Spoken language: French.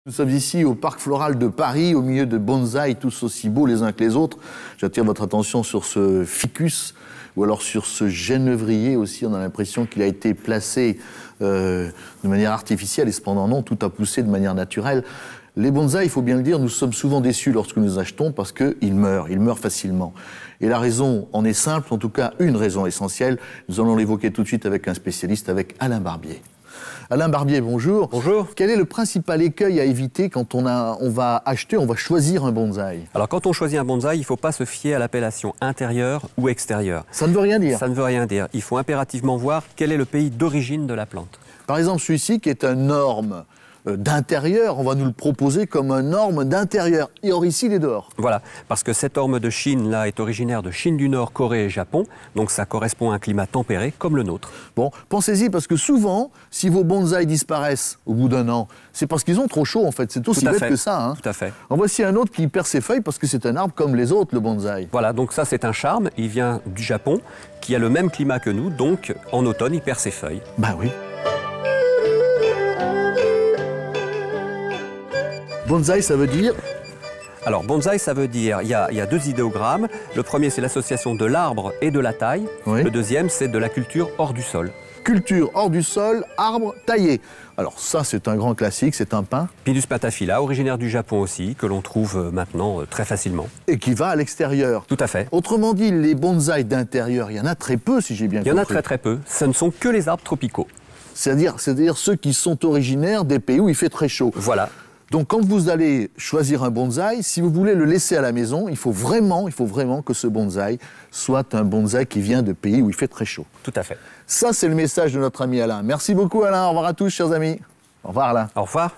Nous sommes ici au Parc Floral de Paris, au milieu de bonsaïs tous aussi beaux les uns que les autres. J'attire votre attention sur ce ficus, ou alors sur ce genévrier aussi. On a l'impression qu'il a été placé de manière artificielle, et cependant non, tout a poussé de manière naturelle. Les bonsaïs, il faut bien le dire, nous sommes souvent déçus lorsque nous achetons parce qu'ils meurent facilement. Et la raison en est simple, en tout cas une raison essentielle. Nous allons l'évoquer tout de suite avec un spécialiste, avec Alain Barbier. Alain Barbier, bonjour. Bonjour. Quel est le principal écueil à éviter quand on va choisir un bonsaï? Alors quand on choisit un bonsaï, il ne faut pas se fier à l'appellation intérieure ou extérieure. Ça ne veut rien dire. Ça ne veut rien dire. Il faut impérativement voir quel est le pays d'origine de la plante. Par exemple, celui-ci qui est un orme d'intérieur, on va nous le proposer comme un orme d'intérieur. Et or ici, il est dehors. Voilà, parce que cet orme de Chine là est originaire de Chine du Nord, Corée et Japon, donc ça correspond à un climat tempéré comme le nôtre. Bon, pensez-y, parce que souvent, si vos bonsaïs disparaissent au bout d'un an, c'est parce qu'ils ont trop chaud en fait. C'est aussi bête que ça. Hein. Tout à fait. En voici un autre qui perd ses feuilles parce que c'est un arbre comme les autres, le bonsaï. Voilà, donc ça c'est un charme, il vient du Japon, qui a le même climat que nous, donc en automne il perd ses feuilles. Ben oui. Bonsaï, ça veut dire? Alors, bonsaï, ça veut dire, il y a deux idéogrammes. Le premier, c'est l'association de l'arbre et de la taille. Oui. Le deuxième, c'est de la culture hors du sol. Culture hors du sol, arbre taillé. Alors ça, c'est un grand classique, c'est un pin. Pinus pataphyla, originaire du Japon aussi, que l'on trouve maintenant très facilement. Et qui va à l'extérieur. Tout à fait. Autrement dit, les bonsaïs d'intérieur, il y en a très peu, si j'ai bien compris. Il y en a très très peu. Ce ne sont que les arbres tropicaux. C'est-à-dire ceux qui sont originaires des pays où il fait très chaud. Voilà. Donc quand vous allez choisir un bonsaï, si vous voulez le laisser à la maison, il faut vraiment que ce bonsaï soit un bonsaï qui vient de pays où il fait très chaud. Tout à fait. Ça, c'est le message de notre ami Alain. Merci beaucoup Alain, au revoir à tous chers amis. Au revoir Alain. Au revoir.